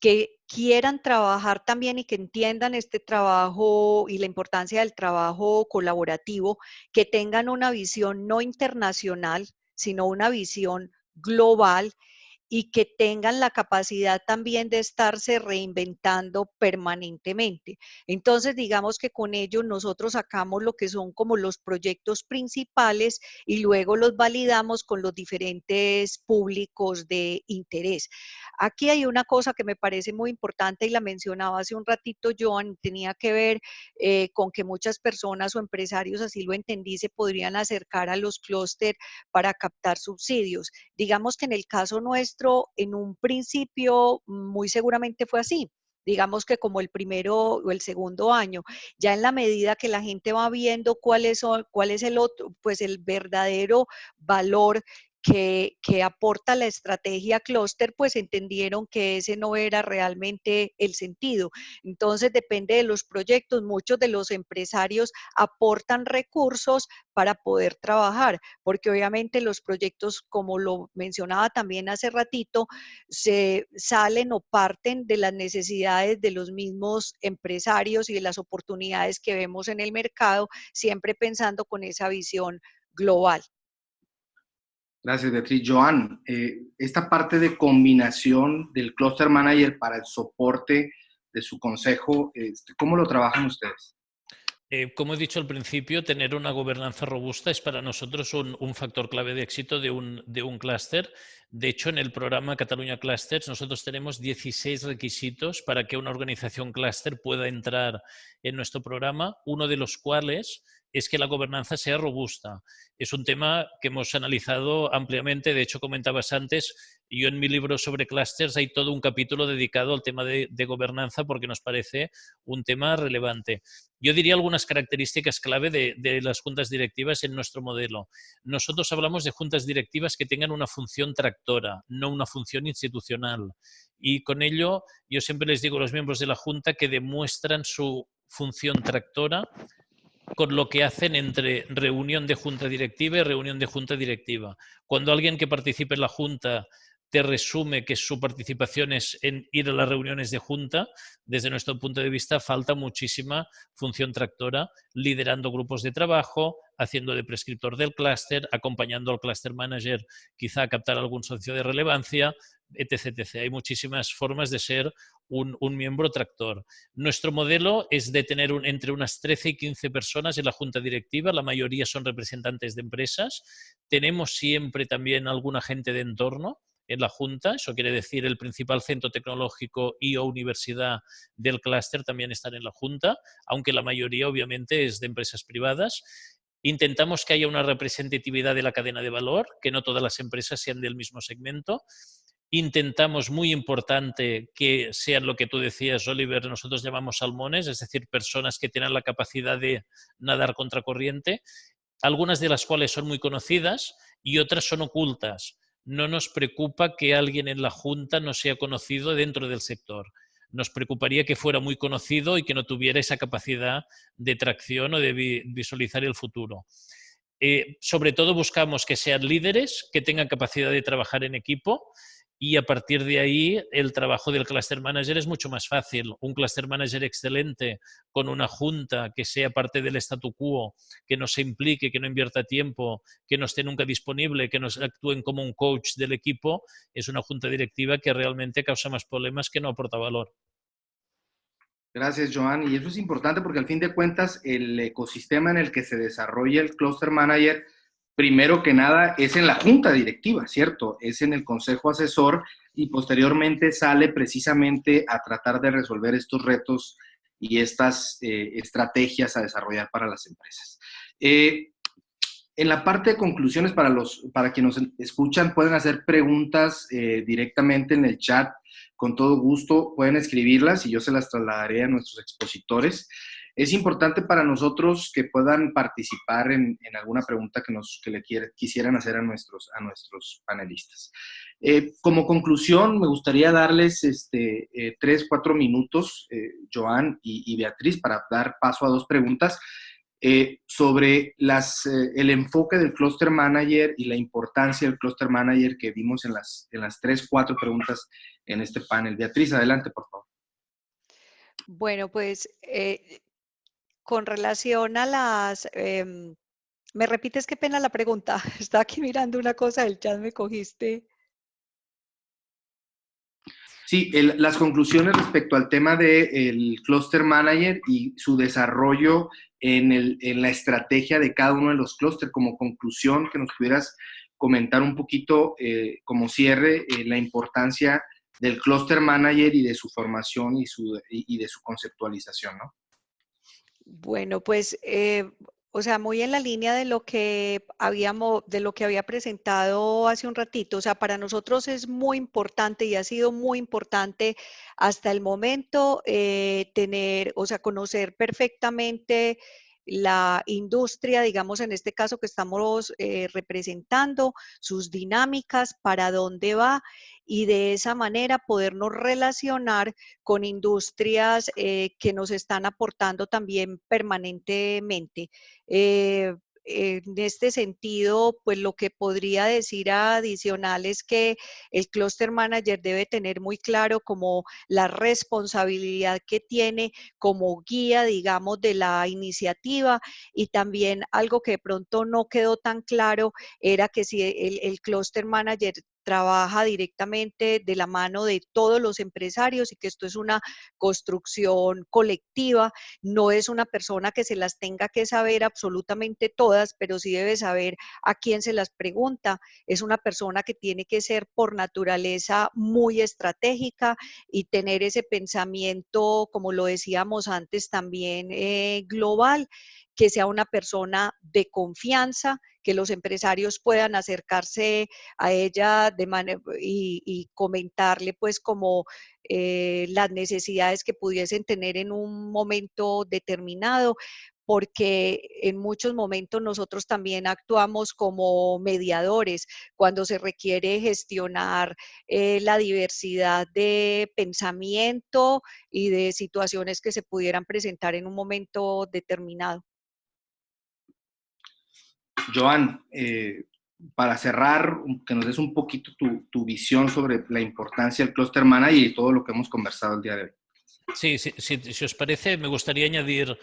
que quieran trabajar también y que entiendan este trabajo y la importancia del trabajo colaborativo, que tengan una visión no internacional, sino una visión global y que tengan la capacidad también de estarse reinventando permanentemente. Entonces, digamos que con ello nosotros sacamos lo que son como los proyectos principales y luego los validamos con los diferentes públicos de interés. Aquí hay una cosa que me parece muy importante y la mencionaba hace un ratito Joan, tenía que ver con que muchas personas o empresarios, así lo entendí, se podrían acercar a los clústeres para captar subsidios. Digamos que en el caso nuestro, en un principio, muy seguramente fue así. digamos que como el primero o el segundo año. Ya en la medida que la gente va viendo cuál es el otro, pues el verdadero valor que aporta la estrategia clúster, pues entendieron que ese no era realmente el sentido. Entonces depende de los proyectos. Muchos de los empresarios aportan recursos para poder trabajar, porque obviamente los proyectos, como lo mencionaba también hace ratito, se salen o parten de las necesidades de los mismos empresarios y de las oportunidades que vemos en el mercado, siempre pensando con esa visión global. Gracias, Beatriz. Joan, esta parte de combinación del Cluster Manager para el soporte de su consejo, ¿cómo lo trabajan ustedes? Como he dicho al principio, tener una gobernanza robusta es para nosotros un factor clave de éxito de un clúster. De hecho, en el programa Cataluña Clusters nosotros tenemos 16 requisitos para que una organización clúster pueda entrar en nuestro programa, uno de los cuales es que la gobernanza sea robusta. Es un tema que hemos analizado ampliamente. De hecho, comentabas antes, yo en mi libro sobre clústeres hay todo un capítulo dedicado al tema de gobernanza porque nos parece un tema relevante. Yo diría algunas características clave de las juntas directivas en nuestro modelo. Nosotros hablamos de juntas directivas que tengan una función tractora, no una función institucional. Y con ello, yo siempre les digo a los miembros de la junta que demuestran su función tractora con lo que hacen entre reunión de junta directiva y reunión de junta directiva. Cuando alguien que participe en la junta te resume que su participación es en ir a las reuniones de junta, desde nuestro punto de vista falta muchísima función tractora, liderando grupos de trabajo, haciendo de prescriptor del clúster, acompañando al cluster manager quizá a captar algún socio de relevancia, etc, etc. Hay muchísimas formas de ser un miembro tractor. Nuestro modelo es de tener entre unas 13 y 15 personas en la junta directiva, la mayoría son representantes de empresas. Tenemos siempre también algún agente de entorno en la junta, eso quiere decir el principal centro tecnológico y o universidad del clúster también están en la junta, aunque la mayoría obviamente es de empresas privadas. Intentamos que haya una representatividad de la cadena de valor, que no todas las empresas sean del mismo segmento. Intentamos, muy importante, que sean lo que tú decías, Oliver, nosotros llamamos salmones, es decir, personas que tengan la capacidad de nadar contracorriente, algunas de las cuales son muy conocidas y otras son ocultas. No nos preocupa que alguien en la junta no sea conocido dentro del sector. Nos preocuparía que fuera muy conocido y que no tuviera esa capacidad de tracción o de visualizar el futuro. Sobre todo buscamos que sean líderes, que tengan capacidad de trabajar en equipo, y a partir de ahí el trabajo del cluster manager es mucho más fácil. Un cluster manager excelente con una junta que sea parte del statu quo, que no se implique, que no invierta tiempo, que no esté nunca disponible, que no actúen como un coach del equipo, es una junta directiva que realmente causa más problemas que no aporta valor. Gracias, Joan. Y eso es importante porque al fin de cuentas el ecosistema en el que se desarrolla el Cluster Manager, primero que nada, es en la junta directiva, ¿cierto? Es en el consejo asesor y posteriormente sale precisamente a tratar de resolver estos retos y estas estrategias a desarrollar para las empresas. En la parte de conclusiones, para quienes nos escuchan, pueden hacer preguntas directamente en el chat. Con todo gusto pueden escribirlas y yo se las trasladaré a nuestros expositores. Es importante para nosotros que puedan participar en alguna pregunta que quisieran hacer a nuestros panelistas. Como conclusión, me gustaría darles 3, 4 minutos, Joan y Beatriz, para dar paso a 2 preguntas. Sobre el enfoque del Cluster Manager y la importancia del Cluster Manager que vimos en las 3, 4 preguntas en este panel. Beatriz, adelante, por favor. Bueno, pues con relación a las... ¿me repites qué pena la pregunta? Estaba aquí mirando una cosa del chat, me cogiste. Sí, las conclusiones respecto al tema del Cluster Manager y su desarrollo en la estrategia de cada uno de los clústeres. Como conclusión, que nos pudieras comentar un poquito, como cierre, la importancia del Cluster Manager y de su formación y de su conceptualización, ¿no? Bueno, pues O sea, muy en la línea de lo que había presentado hace un ratito. O sea, para nosotros es muy importante y ha sido muy importante hasta el momento o sea, conocer perfectamente la industria, digamos, en este caso que estamos representando, sus dinámicas, para dónde va y de esa manera podernos relacionar con industrias que nos están aportando también permanentemente. Eh, en este sentido, pues lo que podría decir adicional es que el Cluster Manager debe tener muy claro como la responsabilidad que tiene como guía, digamos, de la iniciativa, y también algo que de pronto no quedó tan claro era que si el Cluster Manager trabaja directamente de la mano de todos los empresarios y que esto es una construcción colectiva, no es una persona que se las tenga que saber absolutamente todas, pero sí debe saber a quién se las pregunta. Es una persona que tiene que ser por naturaleza muy estratégica y tener ese pensamiento, como lo decíamos antes, también global, que sea una persona de confianza, que los empresarios puedan acercarse a ella y comentarle pues como las necesidades que pudiesen tener en un momento determinado, porque en muchos momentos nosotros también actuamos como mediadores cuando se requiere gestionar la diversidad de pensamiento y de situaciones que se pudieran presentar en un momento determinado. Joan, para cerrar, que nos des un poquito tu visión sobre la importancia del Cluster Manager y todo lo que hemos conversado el día de hoy. Sí, si os parece, me gustaría añadir,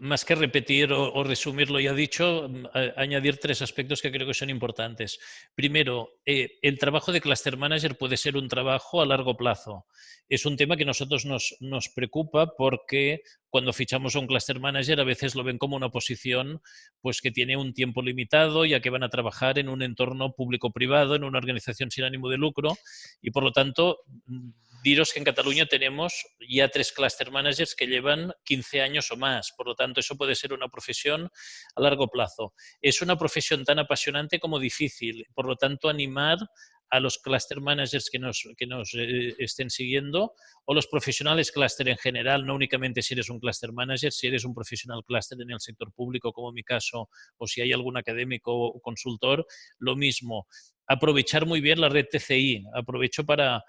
más que repetir o resumir lo ya dicho, añadir tres aspectos que creo que son importantes. Primero, el trabajo de Cluster Manager puede ser un trabajo a largo plazo. Es un tema que a nosotros nos preocupa porque cuando fichamos a un Cluster Manager a veces lo ven como una posición pues, que tiene un tiempo limitado, ya que van a trabajar en un entorno público-privado, en una organización sin ánimo de lucro, y por lo tanto diros que en Cataluña tenemos ya 3 cluster managers que llevan 15 años o más. Por lo tanto, eso puede ser una profesión a largo plazo. Es una profesión tan apasionante como difícil. Por lo tanto, animar a los cluster managers que nos estén siguiendo, o los profesionales cluster en general, no únicamente si eres un cluster manager, si eres un profesional cluster en el sector público, como en mi caso, o si hay algún académico o consultor, lo mismo. Aprovechar muy bien la red TCI. Aprovecho para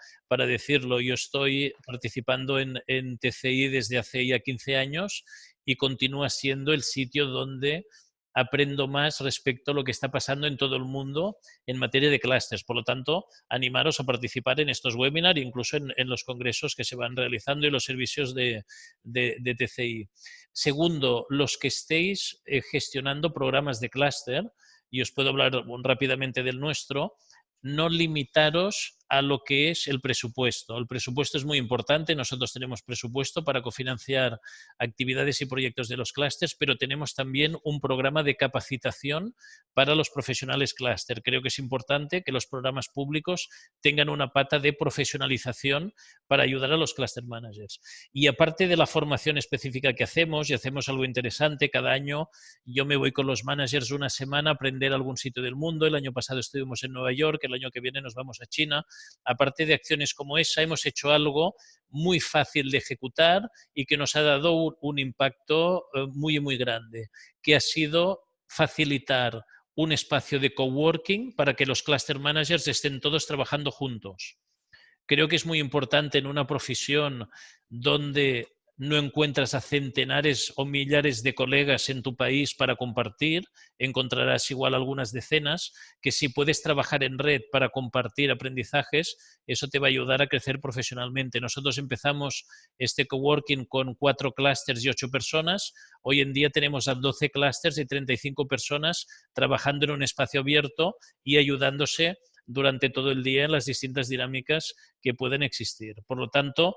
decirlo. Yo estoy participando en TCI desde hace ya 15 años y continúa siendo el sitio donde aprendo más respecto a lo que está pasando en todo el mundo en materia de clústeres. Por lo tanto, animaros a participar en estos webinars, incluso en los congresos que se van realizando y los servicios de TCI. Segundo, los que estéis gestionando programas de clúster, y os puedo hablar rápidamente del nuestro, no limitaros a lo que es el presupuesto. El presupuesto es muy importante. Nosotros tenemos presupuesto para cofinanciar actividades y proyectos de los clústeres, pero tenemos también un programa de capacitación para los profesionales clúster. Creo que es importante que los programas públicos tengan una pata de profesionalización para ayudar a los cluster managers. Y aparte de la formación específica que hacemos, y hacemos algo interesante, cada año yo me voy con los managers una semana a aprender algún sitio del mundo. El año pasado estuvimos en Nueva York, el año que viene nos vamos a China. Aparte de acciones como esa, hemos hecho algo muy fácil de ejecutar y que nos ha dado un impacto muy, muy grande, que ha sido facilitar un espacio de coworking para que los cluster managers estén todos trabajando juntos. Creo que es muy importante en una profesión donde no encuentras a centenares o millares de colegas en tu país para compartir, encontrarás igual algunas decenas, que si puedes trabajar en red para compartir aprendizajes, eso te va a ayudar a crecer profesionalmente. Nosotros empezamos este coworking con 4 clústeres y 8 personas. Hoy en día tenemos a 12 clústeres y 35 personas trabajando en un espacio abierto y ayudándose durante todo el día en las distintas dinámicas que pueden existir. Por lo tanto,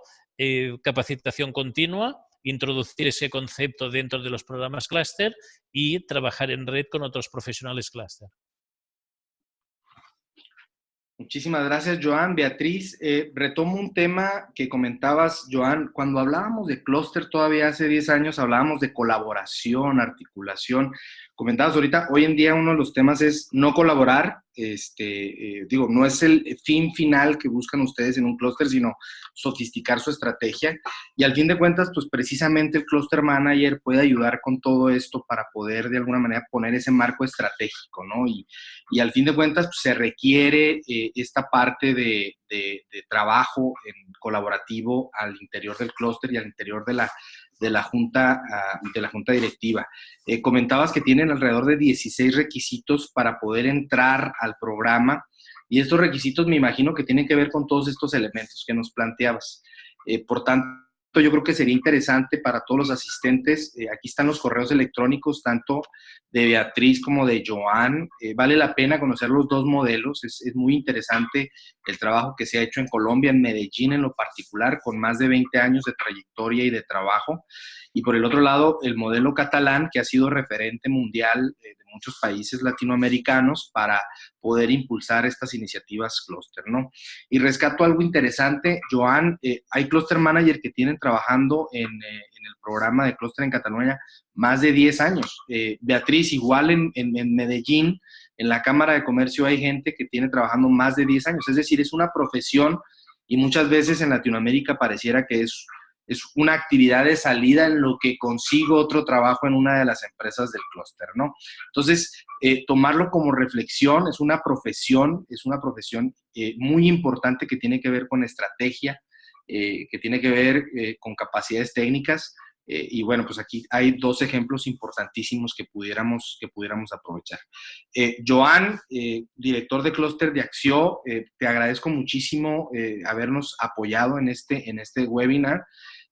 capacitación continua, introducir ese concepto dentro de los programas clúster y trabajar en red con otros profesionales clúster. Muchísimas gracias, Joan. Beatriz, retomo un tema que comentabas, Joan. Cuando hablábamos de clúster todavía hace 10 años, hablábamos de colaboración, articulación. Comentabas ahorita, hoy en día uno de los temas es no colaborar. Digo, no es el fin final que buscan ustedes en un clúster, sino sofisticar su estrategia. Y al fin de cuentas, pues precisamente el Cluster Manager puede ayudar con todo esto para poder de alguna manera poner ese marco estratégico, ¿no? Y al fin de cuentas pues, se requiere esta parte de trabajo colaborativo al interior del clúster y al interior de la junta directiva. Comentabas que tienen alrededor de 16 requisitos para poder entrar al programa y estos requisitos me imagino que tienen que ver con todos estos elementos que nos planteabas. Por tanto, yo creo que sería interesante para todos los asistentes, aquí están los correos electrónicos, tanto de Beatriz como de Joan. Vale la pena conocer los dos modelos, es muy interesante el trabajo que se ha hecho en Colombia, en Medellín en lo particular, con más de 20 años de trayectoria y de trabajo. Y por el otro lado, el modelo catalán, que ha sido referente mundial de muchos países latinoamericanos para poder impulsar estas iniciativas clúster, ¿no? Y rescato algo interesante, Joan, hay cluster manager que tienen trabajando en el programa de clúster en Cataluña más de 10 años. Beatriz, igual en Medellín, en la Cámara de Comercio hay gente que tiene trabajando más de 10 años, es decir, es una profesión y muchas veces en Latinoamérica pareciera que es una actividad de salida en lo que consigo otro trabajo en una de las empresas del clúster, ¿no? Entonces, tomarlo como reflexión, es una profesión muy importante que tiene que ver con estrategia, que tiene que ver con capacidades técnicas, y bueno, pues aquí hay dos ejemplos importantísimos que pudiéramos aprovechar. Joan, director de clúster de Axio, te agradezco muchísimo habernos apoyado en este webinar.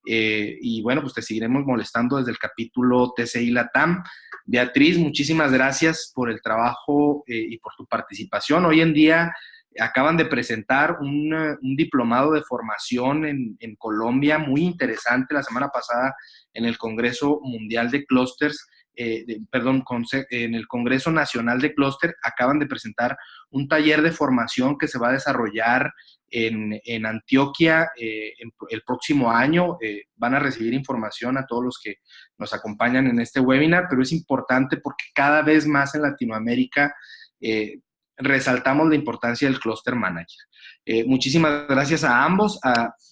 Y bueno, pues te seguiremos molestando desde el capítulo TCI Latam. Beatriz, muchísimas gracias por el trabajo y por tu participación. Hoy en día acaban de presentar un diplomado de formación en Colombia muy interesante la semana pasada en el Congreso Mundial de Clústers, en el Congreso Nacional de Clúster acaban de presentar un taller de formación que se va a desarrollar en Antioquia el próximo año. Van a recibir información a todos los que nos acompañan en este webinar, pero es importante porque cada vez más en Latinoamérica resaltamos la importancia del Cluster Manager. Muchísimas gracias a ambos.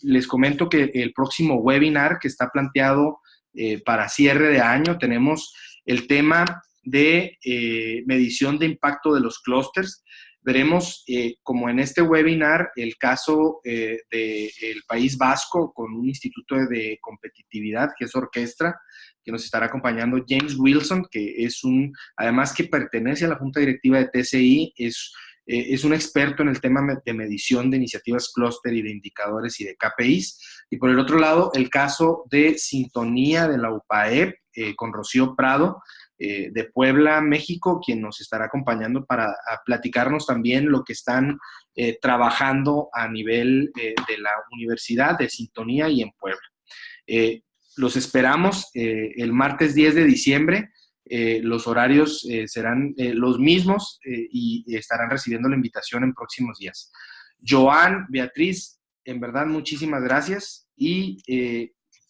Les comento que el próximo webinar que está planteado para cierre de año tenemos el tema de medición de impacto de los clústeres. Veremos, como en este webinar, el caso del País Vasco con un instituto de competitividad, que es Orquestra, que nos estará acompañando James Wilson, que es además que pertenece a la Junta Directiva de TCI, es un experto en el tema de medición de iniciativas clúster y de indicadores y de KPIs. Y por el otro lado, el caso de Sintonía de la UPAEP con Rocío Prado, de Puebla, México, quien nos estará acompañando para platicarnos también lo que están trabajando a nivel de la Universidad de Sintonía y en Puebla. Los esperamos el martes 10 de diciembre. Los horarios serán los mismos y estarán recibiendo la invitación en próximos días. Joan, Beatriz, en verdad, muchísimas gracias. Y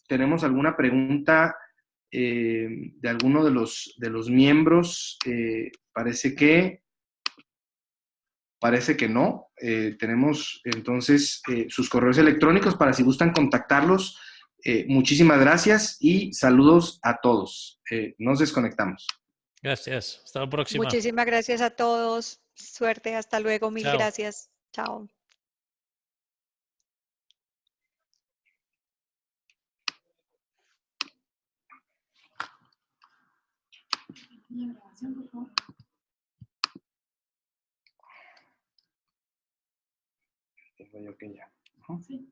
tenemos alguna pregunta de alguno de los miembros. Parece que no. Tenemos entonces sus correos electrónicos para si gustan contactarlos. Muchísimas gracias y saludos a todos. Nos desconectamos. Gracias. Hasta la próxima. Muchísimas gracias a todos. Suerte. Hasta luego. Mil Chao. gracias. Chao. Tengo yo que ya. Sí.